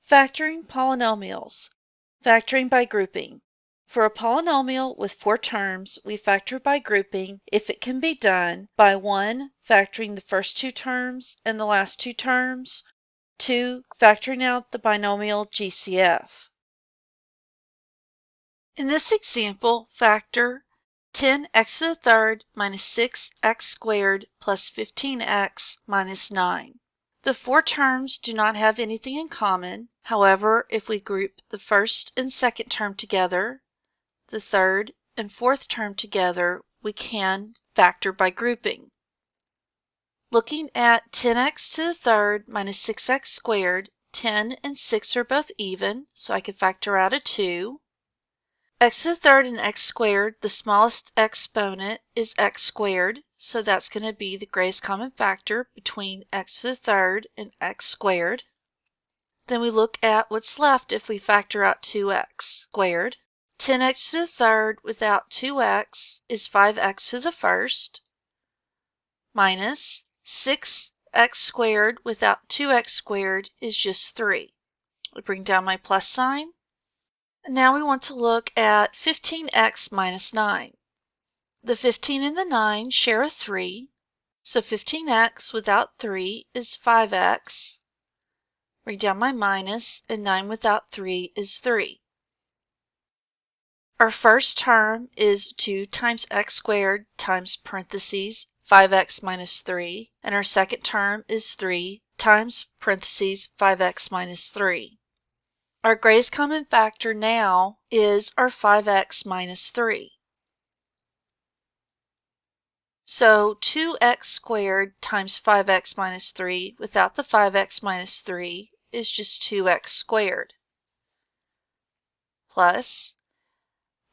Factoring polynomials. Factoring by grouping. For a polynomial with 4 terms, we factor by grouping if it can be done by 1. Factoring the first 2 terms and the last 2 terms, 2. Factoring out the binomial GCF. In this example, factor 10x to the third minus 6x squared plus 15x minus 9. The 4 terms do not have anything in common. However, if we group the first and second term together, the third and fourth term together, we can factor by grouping. Looking at 10x to the third minus 6x squared, 10 and 6 are both even, so I can factor out a 2. X to the third and x squared, the smallest exponent is x squared, so that's going to be the greatest common factor between x to the third and x squared. Then we look at what's left if we factor out 2x squared. 10x to the third without 2x is 5x to the first, minus 6x squared without 2x squared is just 3. I bring down my plus sign. Now we want to look at 15x minus 9. The 15 and the 9 share a 3, so 15x without 3 is 5x. Bring down my minus, and 9 without 3 is 3. Our first term is 2 times x squared times parentheses 5x minus 3, and our second term is 3 times parentheses 5x minus 3. Our greatest common factor now is our 5x minus 3. So 2x squared times 5x minus 3 without the 5x minus 3 is just 2x squared. Plus,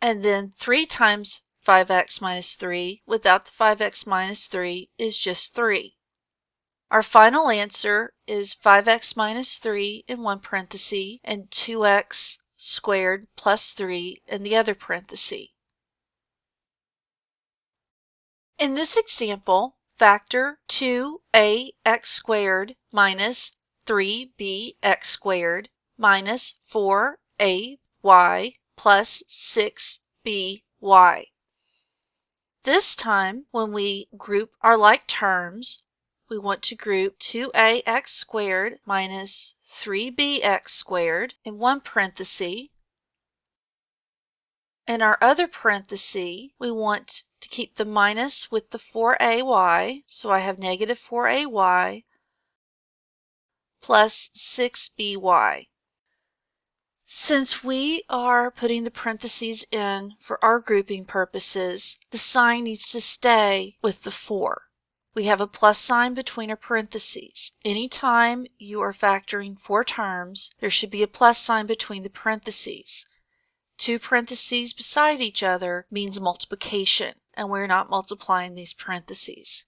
and then 3 times 5x minus 3 without the 5x minus 3 is just 3. Our final answer is 5x minus 3 in one parenthesis and 2x squared plus 3 in the other parenthesis. In this example, factor 2ax squared minus 3bx squared minus 4ay plus 6by. This time, when we group our like terms, we want to group 2ax squared minus 3bx squared in one parenthesis. In our other parenthesis, we want to keep the minus with the 4ay, so I have negative 4ay plus 6by. Since we are putting the parentheses in for our grouping purposes, the sign needs to stay with the 4. We have a plus sign between our parentheses. Anytime you are factoring 4 terms, there should be a plus sign between the parentheses. 2 parentheses beside each other means multiplication, and we're not multiplying these parentheses.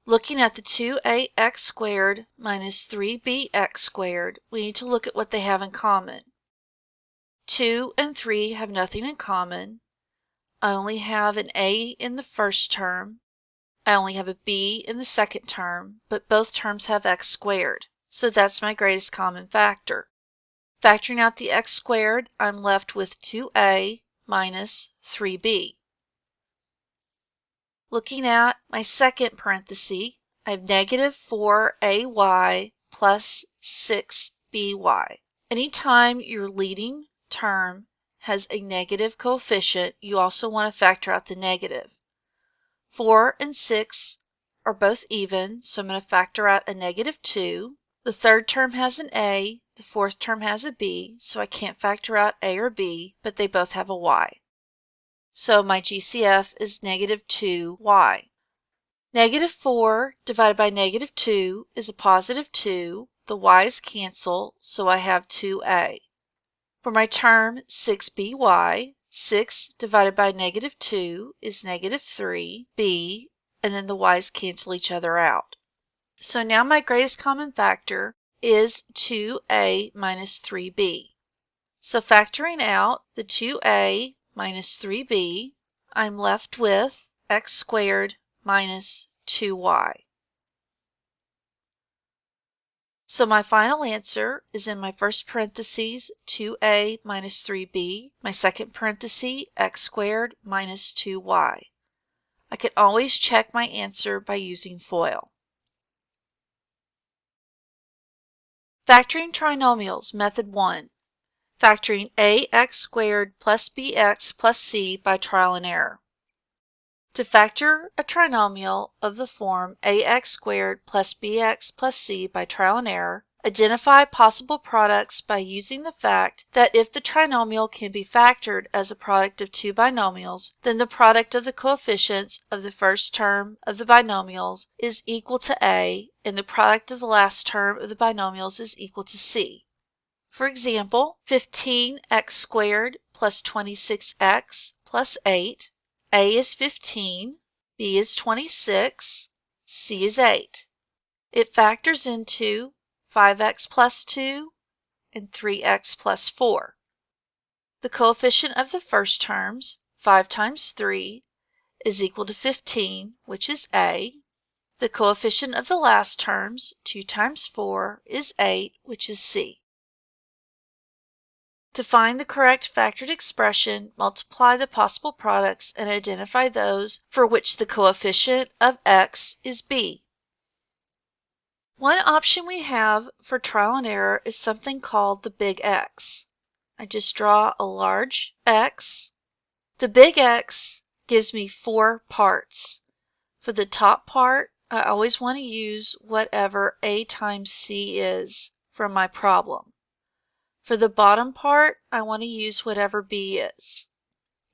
Looking at the 2ax squared minus 3bx squared, we need to look at what they have in common. 2 and 3 have nothing in common. I only have an a in the first term. I only have a b in the second term, but both terms have x squared, so that's my greatest common factor. Factoring out the x squared, I'm left with 2a minus 3b. Looking at my second parenthesis, I have negative 4ay plus 6by. Anytime your leading term has a negative coefficient, you also want to factor out the negative. 4 and 6 are both even, so I'm going to factor out a negative 2. The third term has an a, the fourth term has a b, so I can't factor out a or b, but they both have a y. So my GCF is negative 2y. Negative 4 divided by negative 2 is a positive 2. The y's cancel, so I have 2a. For my term 6by, 6 divided by negative 2 is negative 3b, and then the y's cancel each other out. So now my greatest common factor is 2a minus 3b. So factoring out the 2a minus 3b, I'm left with x squared minus 2y. So my final answer is in my first parentheses 2a minus 3b, my second parenthesis x squared minus 2y. I can always check my answer by using FOIL. Factoring trinomials, method 1. Factoring ax squared plus bx plus c by trial and error. To factor a trinomial of the form ax squared plus bx plus c by trial and error, identify possible products by using the fact that if the trinomial can be factored as a product of two binomials, then the product of the coefficients of the first term of the binomials is equal to a, and the product of the last term of the binomials is equal to c. For example, 15x squared plus 26x plus 8. A is 15, B is 26, C is 8. It factors into 5x plus 2 and 3x plus 4. The coefficient of the first terms, 5 times 3, is equal to 15, which is A. The coefficient of the last terms, 2 times 4, is 8, which is C. To find the correct factored expression, multiply the possible products and identify those for which the coefficient of x is b. One option we have for trial and error is something called the big X. I just draw a large X. The big X gives me 4 parts. For the top part, I always want to use whatever a times c is from my problem. For the bottom part, I want to use whatever b is.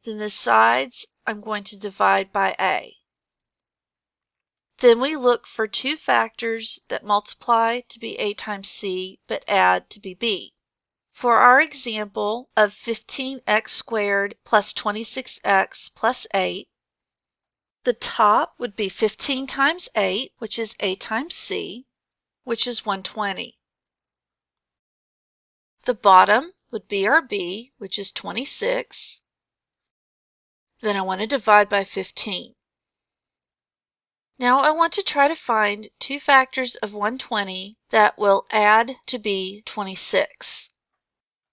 Then the sides, I'm going to divide by a. Then we look for two factors that multiply to be a times c but add to be b. For our example of 15x squared plus 26x plus 8, the top would be 15 times 8, which is a times c, which is 120. The bottom would be our b, which is 26. Then I want to divide by 15. Now I want to try to find two factors of 120 that will add to be 26.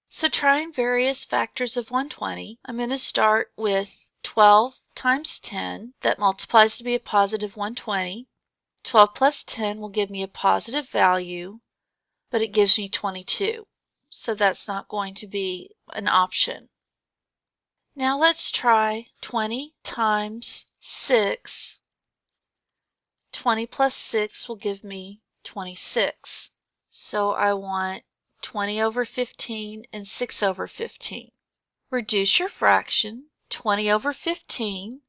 So trying various factors of 120, I'm going to start with 12 times 10 that multiplies to be a positive 120. 12 plus 10 will give me a positive value, but it gives me 22. So that's not going to be an option. Now let's try 20 times 6. 20 plus 6 will give me 26. So I want 20 over 15 and 6 over 15. Reduce your fraction. 20 over 15.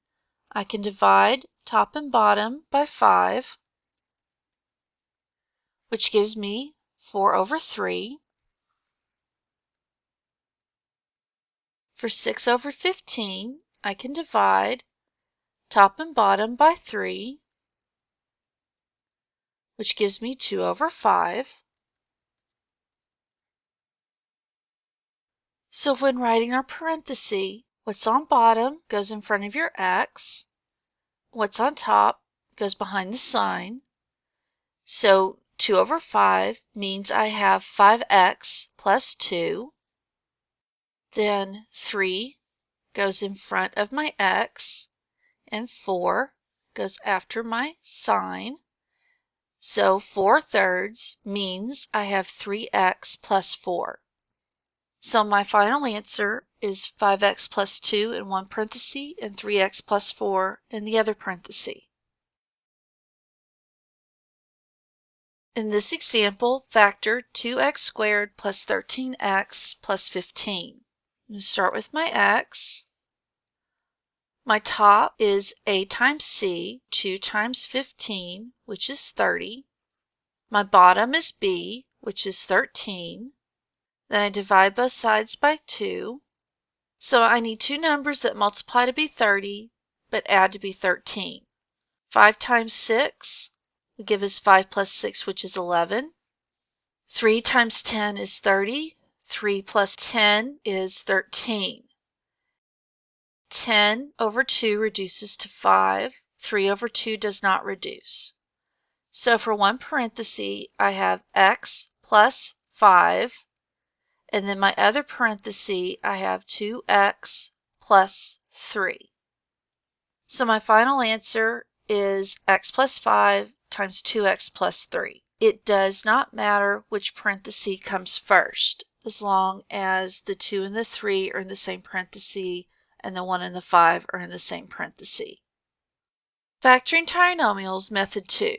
I can divide top and bottom by 5, which gives me 4 over 3. For 6 over 15, I can divide top and bottom by 3, which gives me 2 over 5. So when writing our parenthesis, what's on bottom goes in front of your x, what's on top goes behind the sign. So 2 over 5 means I have 5x plus 2. Then 3 goes in front of my x, and 4 goes after my sign. So 4/3 means I have 3x plus 4. So my final answer is 5x plus 2 in one parenthesis and 3x plus 4 in the other parenthesis. In this example, factor 2x squared plus 13x plus 15. I'm going to start with my x. My top is a times c, 2 times 15, which is 30. My bottom is b, which is 13. Then I divide both sides by 2. So I need two numbers that multiply to be 30, but add to be 13. 5 times 6 will give us 5 plus 6, which is 11. 3 times 10 is 30. 3 plus 10 is 13. 10 over 2 reduces to 5. 3 over 2 does not reduce. So for one parenthesis, I have x plus 5, and then my other parenthesis, I have 2x plus 3. So my final answer is x plus 5 times 2x plus 3. It does not matter which parenthesis comes first, as long as the 2 and the 3 are in the same parenthesis and the 1 and the 5 are in the same parenthesis. Factoring trinomials, method 2.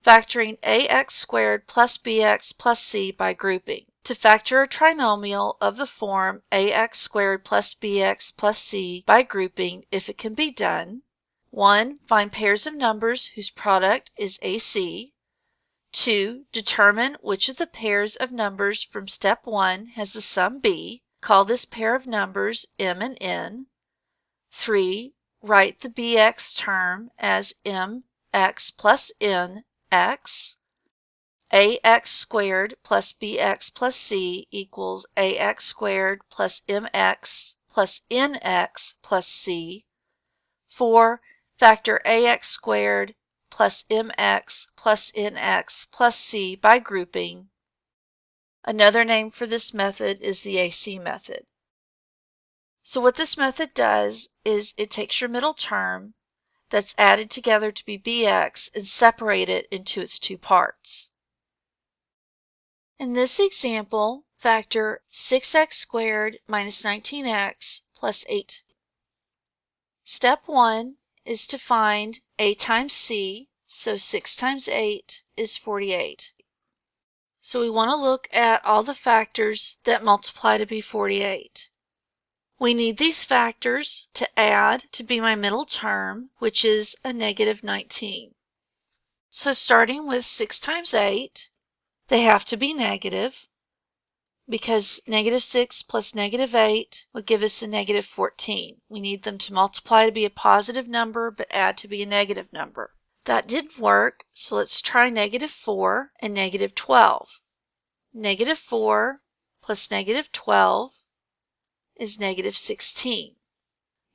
Factoring ax squared plus bx plus c by grouping. To factor a trinomial of the form ax squared plus bx plus c by grouping, if it can be done: 1. Find pairs of numbers whose product is AC. 2. Determine which of the pairs of numbers from step 1 has the sum b. Call this pair of numbers m and n. 3. Write the bx term as mx plus nx. ax squared plus bx plus c equals ax squared plus mx plus nx plus c. 4. Factor ax squared plus mx plus nx plus c by grouping. Another name for this method is the AC method. So what this method does is it takes your middle term that's added together to be bx and separate it into its two parts. In this example, factor 6x squared minus 19x plus 8. Step 1 is to find a times c, so 6 times 8 is 48. So we want to look at all the factors that multiply to be 48. We need these factors to add to be my middle term, which is a negative 19. So starting with 6 times 8, they have to be negative, because negative 6 plus negative 8 would give us a negative 14. We need them to multiply to be a positive number, but add to be a negative number. That didn't work, so let's try negative 4 and negative 12. Negative 4 plus negative 12 is negative 16.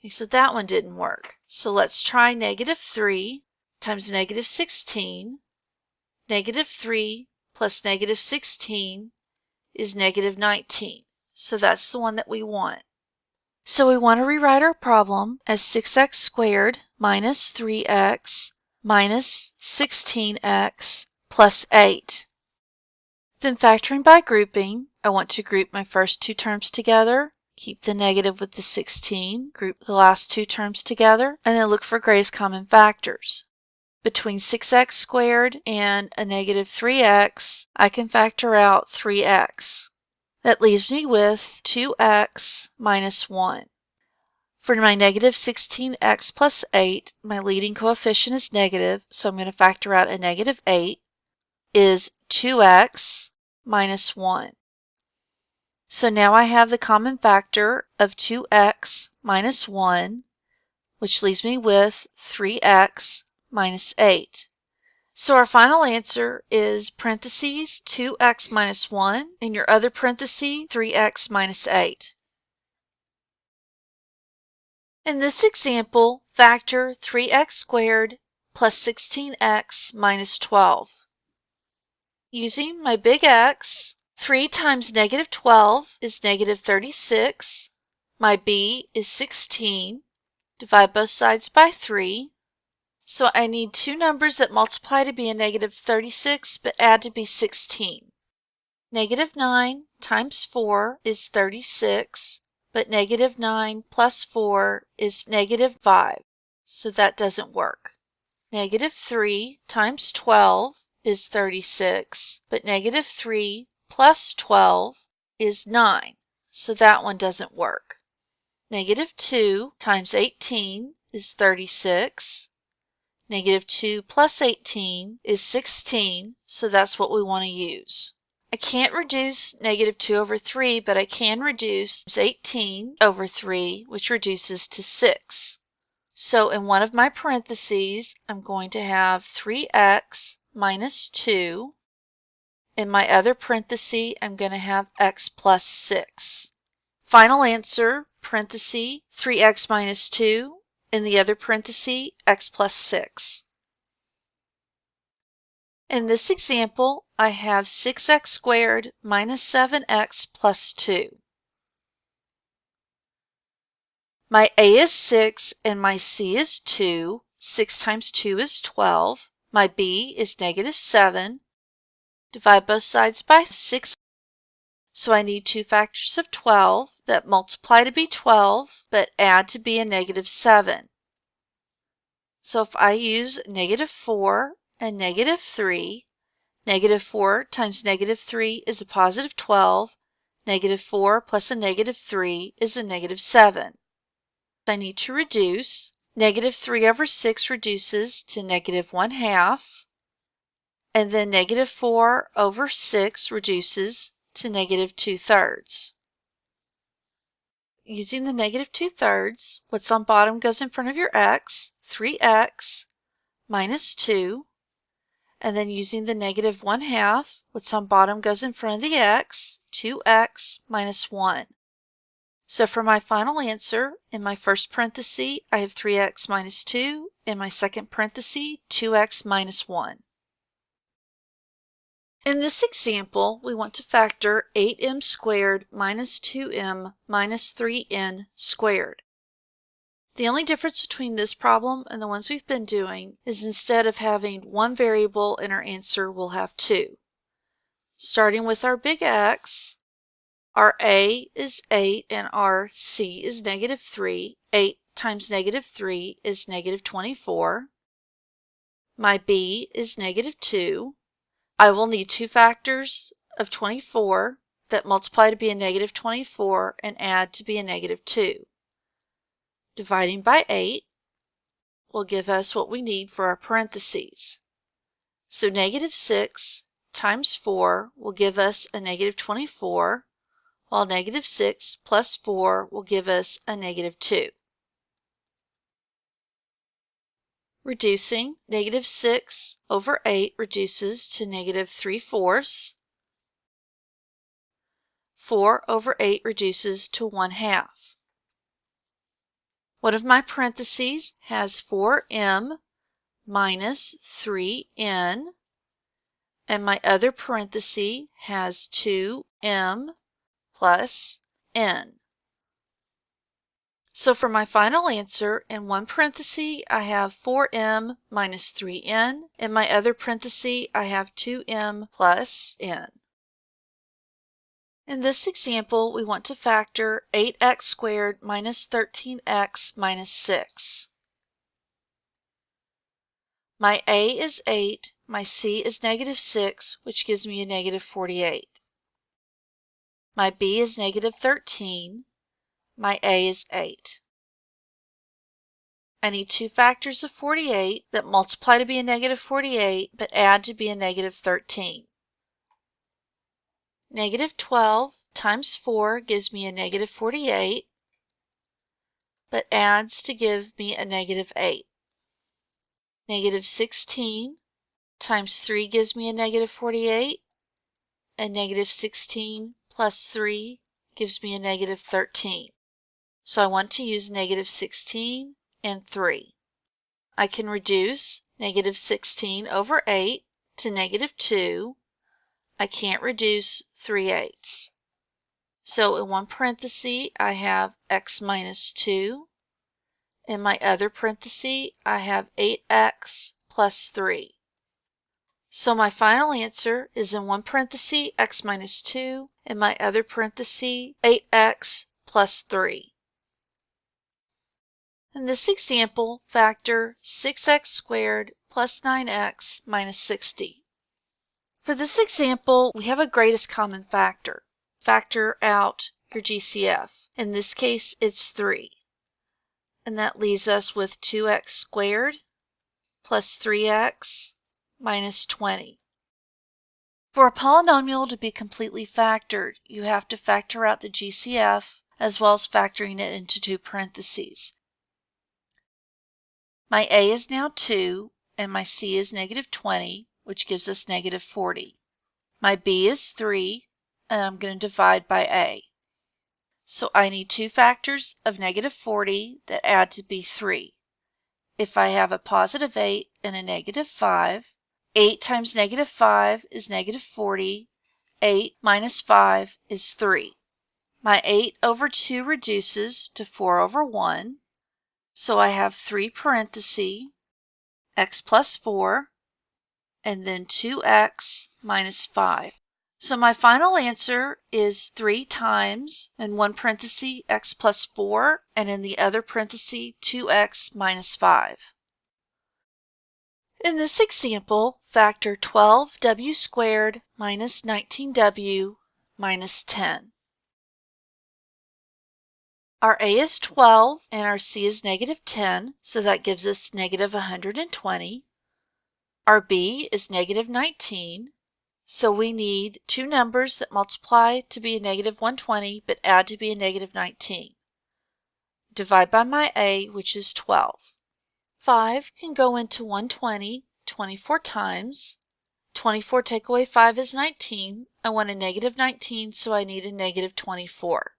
Okay, so that one didn't work. So let's try negative 3 times negative 16. Negative 3 plus negative 16 is negative 19. So that's the one that we want. So we want to rewrite our problem as 6x squared minus 3x minus 16x plus 8. Then factoring by grouping, I want to group my first two terms together, keep the negative with the 16, group the last two terms together, and then look for greatest common factors. Between 6x squared and a negative 3x, I can factor out 3x. That leaves me with 2x minus 1. For my negative 16x plus 8, my leading coefficient is negative, so I'm going to factor out a negative 8 is 2x minus 1. So now I have the common factor of 2x minus 1, which leaves me with 3x minus 8. So our final answer is parentheses 2x minus 1, and your other parenthesis 3x minus 8. In this example, factor 3x squared plus 16x minus 12. Using my big X, 3 times negative 12 is negative 36. My b is 16. Divide both sides by 3. So I need two numbers that multiply to be a negative 36 but add to be 16. Negative 9 times 4 is 36, but negative 9 plus 4 is negative 5, so that doesn't work. Negative 3 times 12 is 36, but negative 3 plus 12 is 9, so that one doesn't work. Negative 2 times 18 is 36. Negative 2 plus 18 is 16, so that's what we want to use. I can't reduce negative 2 over 3, but I can reduce 18 over 3, which reduces to 6. So in one of my parentheses, I'm going to have 3x minus 2. In my other parenthesis, I'm going to have x plus 6. Final answer, parenthesis, 3x minus 2. In the other parenthesis, x plus 6. In this example, I have 6x squared minus 7x plus 2. My a is 6 and my c is 2. 6 times 2 is 12. My b is negative 7. Divide both sides by 6. So I need two factors of 12 that multiply to be 12 but add to be a negative 7. So if I use negative 4 and negative 3, negative 4 times negative 3 is a positive 12. Negative 4 plus a negative 3 is a negative 7. I need to reduce. Negative 3 over 6 reduces to negative 1/2. And then negative 4 over 6 reduces to negative 2/3. Using the negative 2/3, what's on bottom goes in front of your x, 3x minus 2. And then using the negative 1/2, what's on bottom goes in front of the x, 2x minus 1. So for my final answer, in my first parenthesis, I have 3x minus 2. In my second parenthesis, 2x minus 1. In this example, we want to factor 8m squared minus 2m minus 3n squared. The only difference between this problem and the ones we've been doing is instead of having one variable in our answer, we'll have two. Starting with our big X, our a is 8 and our c is negative 3. 8 times negative 3 is negative 24. My b is negative 2. I will need two factors of 24 that multiply to be a negative 24 and add to be a negative 2. Dividing by 8 will give us what we need for our parentheses. So negative 6 times 4 will give us a negative 24, while negative 6 plus 4 will give us a negative 2. Reducing, negative 6 over 8 reduces to negative 3/4. 4 over 8 reduces to 1/2. One of my parentheses has 4m minus 3n, and my other parenthesis has 2m plus n. So for my final answer, in one parenthesis I have 4m minus 3n. In my other parenthesis I have 2m plus n. In this example, we want to factor 8x squared minus 13x minus 6. My a is 8, my c is negative 6, which gives me a negative 48. My b is negative 13. My a is 8. I need two factors of 48 that multiply to be a negative 48 but add to be a negative 13. Negative 12 times 4 gives me a negative 48, but adds to give me a negative 8. Negative 16 times 3 gives me a negative 48, and negative 16 plus 3 gives me a negative 13. So I want to use negative 16 and 3. I can reduce negative 16 over 8 to negative 2. I can't reduce 3/8. So in one parenthesis, I have x minus 2. In my other parenthesis, I have 8x plus 3. So my final answer is in one parenthesis, x minus 2. In my other parenthesis, 8x plus 3. In this example, factor 6x squared plus 9x minus 60. For this example, we have a greatest common factor. Factor out your GCF. In this case, it's 3. And that leaves us with 2x squared plus 3x minus 20. For a polynomial to be completely factored, you have to factor out the GCF as well as factoring it into two parentheses. My a is now 2, and my c is negative 20, which gives us negative 40. My b is 3, and I'm going to divide by a. So I need two factors of negative 40 that add to be 3. If I have a positive 8 and a negative 5, 8 times negative 5 is negative 40. 8 minus 5 is 3. My 8 over 2 reduces to 4 over 1. So I have 3 parentheses, x plus 4, and then 2x minus 5. So my final answer is 3 times, in one parenthesis, x plus 4, and in the other parenthesis, 2x minus 5. In this example, factor 12w squared minus 19w minus 10. Our a is 12 and our c is negative 10, so that gives us negative 120. Our b is negative 19, so we need two numbers that multiply to be a negative 120 but add to be a negative 19. Divide by my a, which is 12. 5 can go into 120 24 times. 24 take away 5 is 19. I want a negative 19, so I need a negative 24.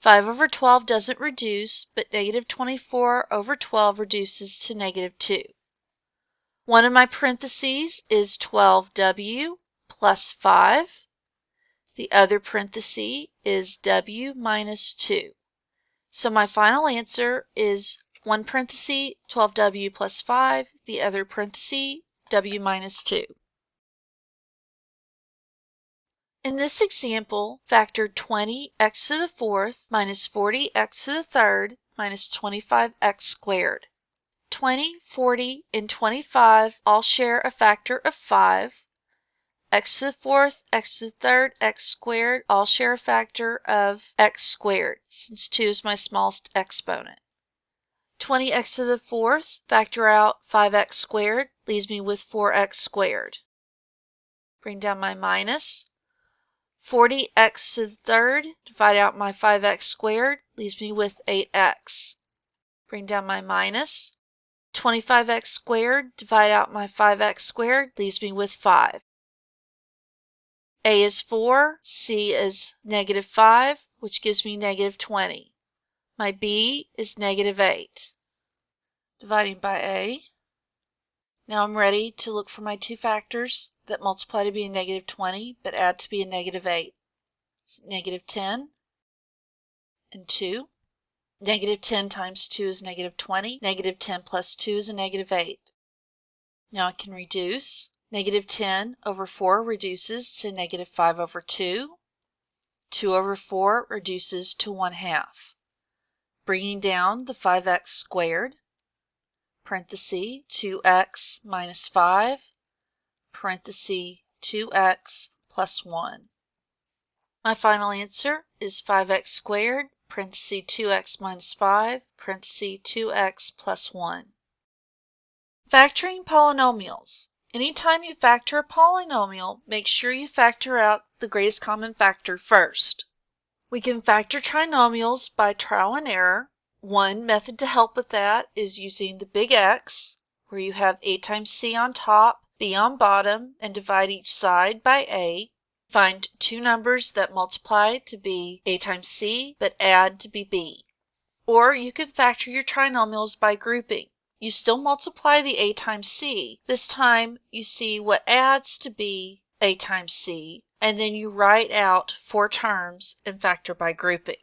5 over 12 doesn't reduce, but negative 24 over 12 reduces to negative 2. One of my parentheses is 12w plus 5. The other parenthesis is w minus 2. So my final answer is one parenthesis, 12w plus 5, the other parenthesis, w minus 2. In this example, factor 20x to the fourth minus 40x to the third minus 25x squared. 20, 40, and 25 all share a factor of 5. X to the fourth, x to the third, x squared all share a factor of x squared, since 2 is my smallest exponent. 20x to the fourth, factor out 5x squared, leaves me with 4x squared. Bring down my minus. 40x to the third, divide out my 5x squared, leaves me with 8x. Bring down my minus. 25x squared, divide out my 5x squared, leaves me with 5. A is 4, C is negative 5, which gives me negative 20. My B is negative 8. Dividing by A. Now I'm ready to look for my two factors that multiply to be a negative 20, but add to be a negative 8. Negative 10 and 2. Negative 10 times 2 is negative 20. Negative 10 plus 2 is a negative 8. Now I can reduce. Negative 10 over 4 reduces to negative 5 over 2. 2 over 4 reduces to 1/2. Bringing down the 5x squared, parenthesis 2x minus 5, parenthesis 2x plus 1. My final answer is 5x squared, parenthesis 2x minus 5, parenthesis 2x plus 1. Factoring polynomials. Anytime you factor a polynomial, make sure you factor out the greatest common factor first. We can factor trinomials by trial and error. One method to help with that is using the big X, where you have a times c on top, b on bottom, and divide each side by a. Find two numbers that multiply to be a times c, but add to be b. Or you can factor your trinomials by grouping. You still multiply the a times c. This time you see what adds to be a times c, and then you write out 4 terms and factor by grouping.